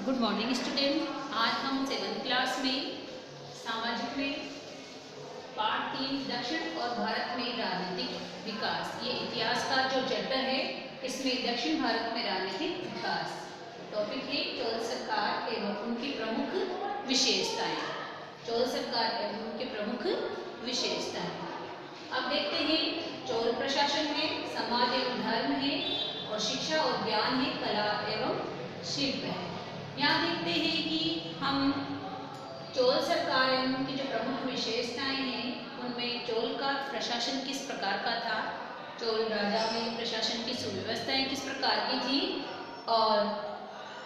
Good morning student. आज हम 7th class में सामाजिक में पार्ट 3 दक्षिण और भारत में राजनीतिक विकास, ये इतिहास का जो चैप्टर है इसमें दक्षिण भारत में राजनीतिक विकास टॉपिक है चोल सरकार एवं उनकी प्रमुख विशेषताएं। चोल सरकार एवं उनके प्रमुख विशेषताएं। अब देखते हैं चोल प्रशासन है, समाज एवं धर्म है, और शिक्षा और ज्ञान है, कला एवं शिल्प है। यहाँ देखते हैं कि हम चोल सरकार एवं उनकी जो प्रमुख विशेषताएं हैं उनमें चोल का प्रशासन किस प्रकार का था, चोल राजा में प्रशासन की सुव्यवस्थाएं किस प्रकार की थी, और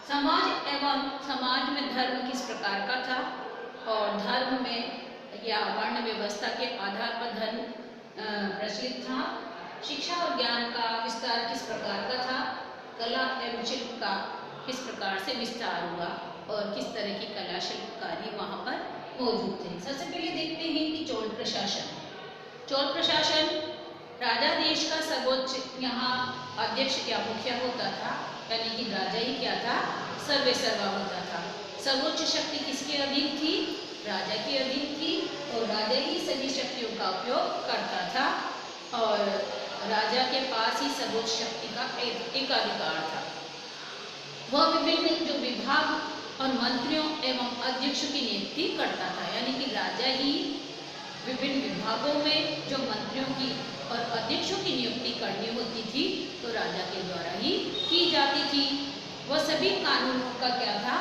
समाज में धर्म किस प्रकार का था, और धर्म में या वर्ण व्यवस्था के आधार पर धर्म प्रचलित था, शिक्षा और ज्ञान का विस्तार किस प्रकार का था, कला एवं शिल्प का किस प्रकार से विस्तार हुआ और किस तरह की कला शिल्पकारी वहाँ पर मौजूद थे। सबसे पहले देखते हैं कि चोल प्रशासन। चोल प्रशासन राजा देश का सर्वोच्च यहाँ अध्यक्ष या मुखिया होता था, यानी कि राजा ही क्या था, सर्वे सर्वा होता था। सर्वोच्च शक्ति किसके अधीन थी, राजा के अधीन थी, और राजा ही सभी शक्तियों का उपयोग करता था, और राजा के पास ही सर्वोच्च शक्ति का एकाधिकार था। वह विभिन्न जो विभाग और मंत्रियों एवं अध्यक्षों की नियुक्ति करता था, यानी कि राजा ही विभिन्न विभागों में जो मंत्रियों की और अध्यक्षों की नियुक्ति करनी होती थी तो राजा के द्वारा ही की जाती थी। वह सभी कानूनों का क्या था,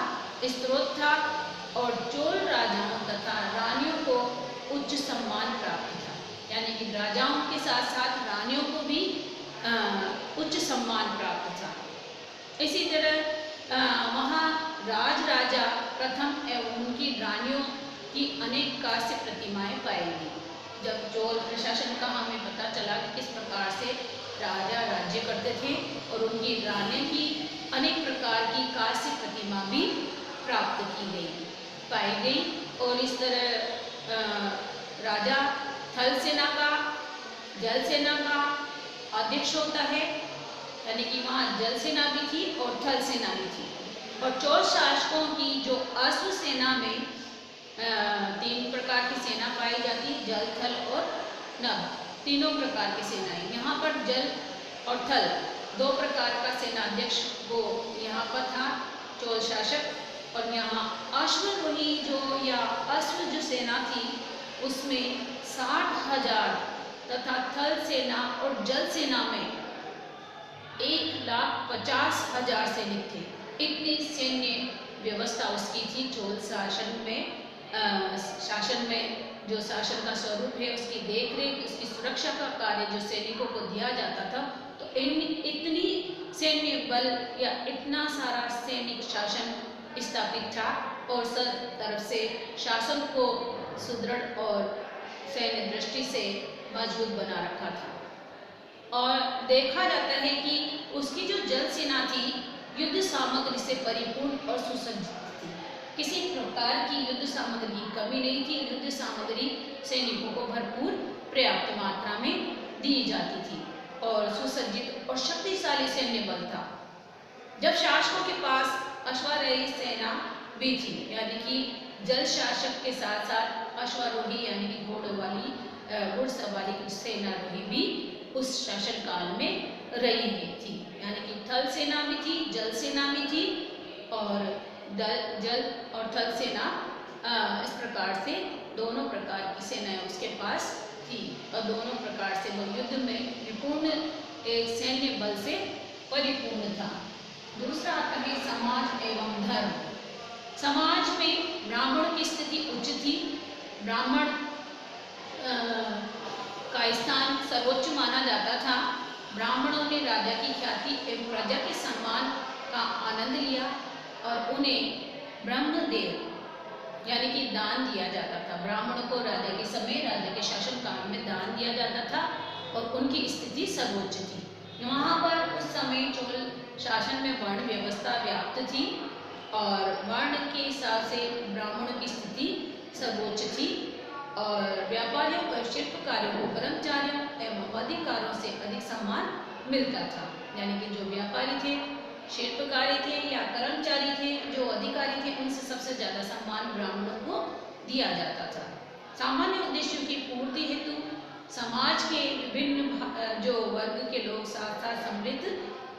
स्रोत था, और चोल राजाओं तथा रानियों को उच्च सम्मान प्राप्त था, यानी कि राजाओं के साथ साथ रानियों को भी उच्च सम्मान प्राप्त था। इसी तरह वहाँ राजा प्रथम एवं उनकी रानियों की अनेक कांस्य प्रतिमाएं पाई गई। जब चोल प्रशासन का हमें पता चला कि किस प्रकार से राजा राज्य करते थे और उनकी रानियों की अनेक प्रकार की कांस्य प्रतिमा भी प्राप्त की गई पाई गई। और इस तरह राजा थल सेना का, जल सेना का अध्यक्ष होता है, यानी कि वहाँ जल सेना भी थी और थल सेना भी थी। और चोल शासकों की जो अश्व सेना में 3 प्रकार की सेना पाई जाती, जल, थल और नभ, तीनों प्रकार की सेनाएं। यहाँ पर जल और थल 2 प्रकार का सेनाध्यक्ष वो यहाँ पर था चोल शासक, और यहाँ अश्वरोही जो या अश्व जो सेना थी उसमें 60,000 तथा थल सेना और जल सेना में 1,50,000 सैनिक थे। इतनी सैन्य व्यवस्था उसकी थी। चोल शासन में जो शासन का स्वरूप है उसकी देखरेख, उसकी सुरक्षा का कार्य जो सैनिकों को दिया जाता था, तो इतनी सैन्य बल या इतना सारा सैनिक शासन स्थापित था और सब तरफ से शासन को सुदृढ़ और सैन्य दृष्टि से मजबूत बना रखा था। और देखा जाता है कि उसकी जो जल सेना थी युद्ध सामग्री से परिपूर्ण और सुसज्जित थी। किसी प्रकार की युद्ध सामग्री की कमी नहीं थी। युद्ध सामग्री सैनिकों को भरपूर पर्याप्त मात्रा में दी जाती थी और सुसज्जित और शक्तिशाली सैन्य बल था। जब शासकों के पास अश्वारोही सेना भी थी, यानी कि जल शासक के साथ साथ अश्वारोही यानी कि घुड़सवारी की सेनारोही भी उस शासन काल में रही थी, यानी कि थल सेना भी थी, जल सेना भी थी, और जल और थल सेना इस प्रकार से दोनों प्रकार की सेनाएं उसके पास थी, और दोनों प्रकार से वो युद्ध में विपूर्ण एक सैन्य बल से परिपूर्ण था। दूसरा आता है समाज एवं धर्म। समाज में ब्राह्मण की स्थिति उच्च थी। ब्राह्मण का स्थान सर्वोच्च माना जाता था। ब्राह्मणों ने राजा की ख्याति एवं प्रजा के सम्मान का आनंद लिया और उन्हें ब्रह्मदेव यानी कि दान दिया जाता था। ब्राह्मणों को राजा के समय, राजा के शासन काल में दान दिया जाता था और उनकी स्थिति सर्वोच्च थी। वहाँ पर उस समय चोल शासन में वर्ण व्यवस्था व्याप्त थी और वर्ण के हिसाब से ब्राह्मणों की स्थिति सर्वोच्च थी, और व्यापारियों और शिल्पकारों को कर्मचारियों एवं अधिकारों से अधिक सम्मान मिलता था। यानी कि जो व्यापारी थे, शिल्पकारी थे या कर्मचारी थे, जो अधिक सबसे ज़्यादा सम्मान ब्राह्मणों को दिया जाता था। सामान्य उद्देश्यों की पूर्ति हेतु समाज के विभिन्न जो वर्ग के लोग साथ साथ सम्मिलित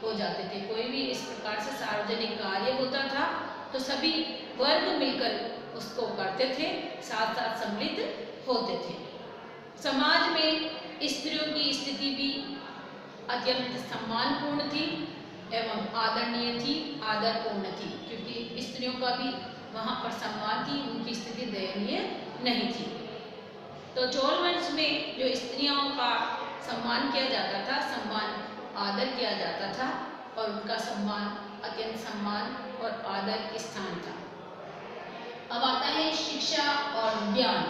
हो जाते थे। कोई भी इस प्रकार से सार्वजनिक कार्य होता था तो सभी वर्ग मिलकर उसको करते थे, साथ साथ सम्मिलित होते थे। समाज में स्त्रियों की स्थिति भी अत्यंत सम्मानपूर्ण थी एवं आदरणीय थी, आदरपूर्ण थी, क्योंकि स्त्रियों का भी वहाँ पर सम्मान थी, उनकी स्थिति दयनीय नहीं थी। तो चोल वंश में जो स्त्रियों का सम्मान किया जाता था, सम्मान आदर किया जाता था और उनका सम्मान अत्यंत सम्मान और आदर के स्थान था। अब आता है शिक्षा और ज्ञान।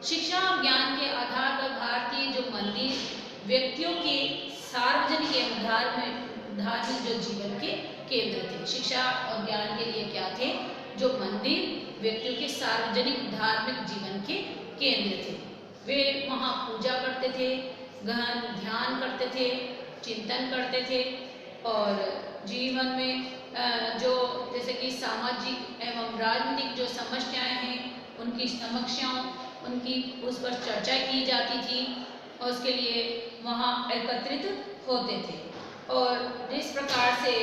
शिक्षा और ज्ञान के आधार पर भारतीय जो मंदिर व्यक्तियों के सार्वजनिक एवं धार्मिक जो जीवन के केंद्र थे। शिक्षा और ज्ञान के लिए क्या थे? जो मंदिर व्यक्तियों के सार्वजनिक धार्मिक जीवन के केंद्र थे। वे वहाँ पूजा करते थे, गहन ध्यान करते थे, चिंतन करते थे और जीवन में जो जैसे कि सामाजिक एवं राजनीतिक जो समस्याएं हैं उनकी समस्याओं उनकी उस पर चर्चा की जाती थी और उसके लिए वहाँ एकत्रित होते थे। और जिस प्रकार से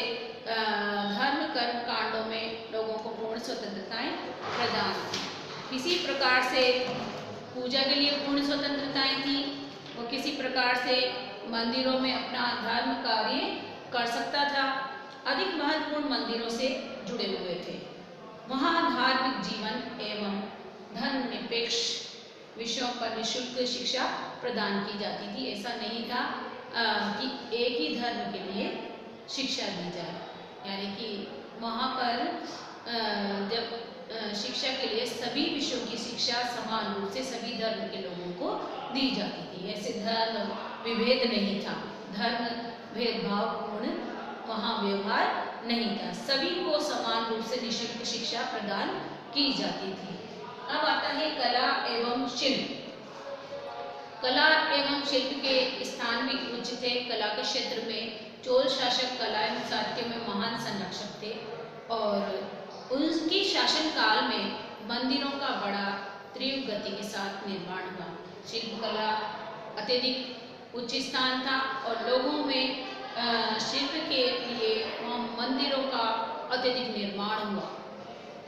धर्म कर्म कांडों में लोगों को पूर्ण स्वतंत्रताएं प्रदान थी, इसी प्रकार से पूजा के लिए पूर्ण स्वतंत्रताएं थी और किसी प्रकार से मंदिरों में अपना धर्म कार्य कर सकता था। अधिक महत्वपूर्ण मंदिरों से जुड़े हुए थे। वहाँ धार्मिक जीवन एवं धर्मनिरपेक्ष विषयों पर निःशुल्क शिक्षा प्रदान की जाती थी। ऐसा नहीं था कि एक ही धर्म के लिए शिक्षा दी जाए, यानी कि वहाँ पर जब शिक्षा के लिए सभी विषयों की शिक्षा समान रूप से सभी धर्म के लोगों को दी जाती थी। ऐसे धर्म विभेद नहीं था, धर्म भेदभावपूर्ण वहाँ व्यवहार नहीं था, सभी को समान रूप से निःशुल्क शिक्षा प्रदान की जाती थी। अब आता है कला एवं शिल्प। कला एवं शिल्प के स्थान भी उच्च थे। कला के क्षेत्र में चोल शासक कला एवं साहित्य में महान संरक्षक थे और उनकी शासन काल में मंदिरों का बड़ा तीव्र गति के साथ निर्माण हुआ। शिल्प कला अत्यधिक उच्च स्थान था और लोगों में शिल्प के लिए मंदिरों का अत्यधिक निर्माण हुआ।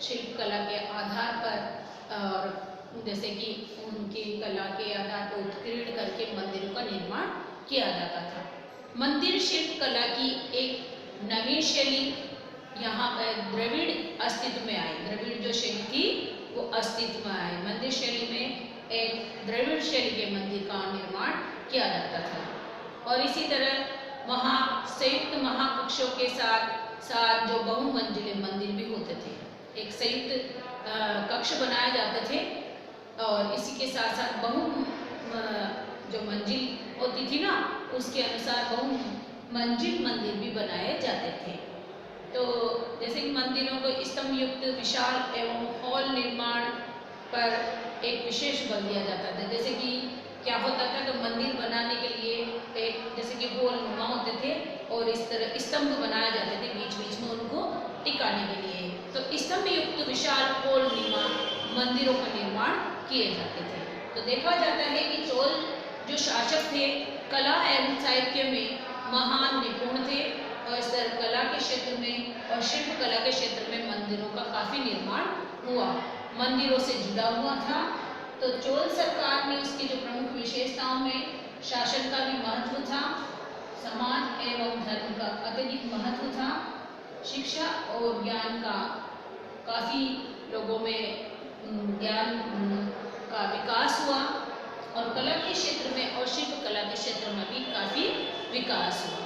शिल्प कला के आधार पर और जैसे कि उनकी कला के आधार पर उत्कीर्ण करके मंदिरों का निर्माण किया जाता था। मंदिर शिल्प कला की एक नवीन शैली यहाँ पर द्रविड़ अस्तित्व में आई। द्रविड़ जो शैली थी वो अस्तित्व में आई। मंदिर शैली में एक द्रविड़ शैली के मंदिर का निर्माण किया जाता था और इसी तरह वहाँ संयुक्त महाकक्षों के साथ साथ जो बहुमंजिले मंदिर भी होते थे। एक संयुक्त कक्ष बनाए जाते थे और इसी के साथ साथ जो मंजिल होती थी ना, उसके अनुसार बहुमंजिल मंदिर भी बनाए जाते थे। तो जैसे कि मंदिरों को स्तंभ युक्त विशाल एवं हॉल निर्माण पर एक विशेष बल दिया जाता था। जैसे कि क्या होता था तो मंदिर बनाने के लिए एक जैसे कि होल नुमा होते थे और इस तरह स्तंभ बनाए जाते थे बीच बीच में उनको टिकाने के लिए। तो स्तंभ युक्त विशाल होल नुमा मंदिरों का निर्माण किए जाते थे। तो देखा जाता है कि चोल जो शासक थे कला एवं साहित्य में महान निपुण थे और इस तरह कला के क्षेत्र में और शिल्प कला के क्षेत्र में मंदिरों का काफी निर्माण हुआ, मंदिरों से जुड़ा हुआ था। तो चोल सरकार में उसकी जो प्रमुख विशेषताओं में शासन का भी महत्व था, समाज एवं धर्म का अत्यधिक महत्व था, शिक्षा और ज्ञान का काफी लोगों में ज्ञान का विकास हुआ और कला के क्षेत्र में और शिल्प कला के क्षेत्र में भी काफी विकास हुआ।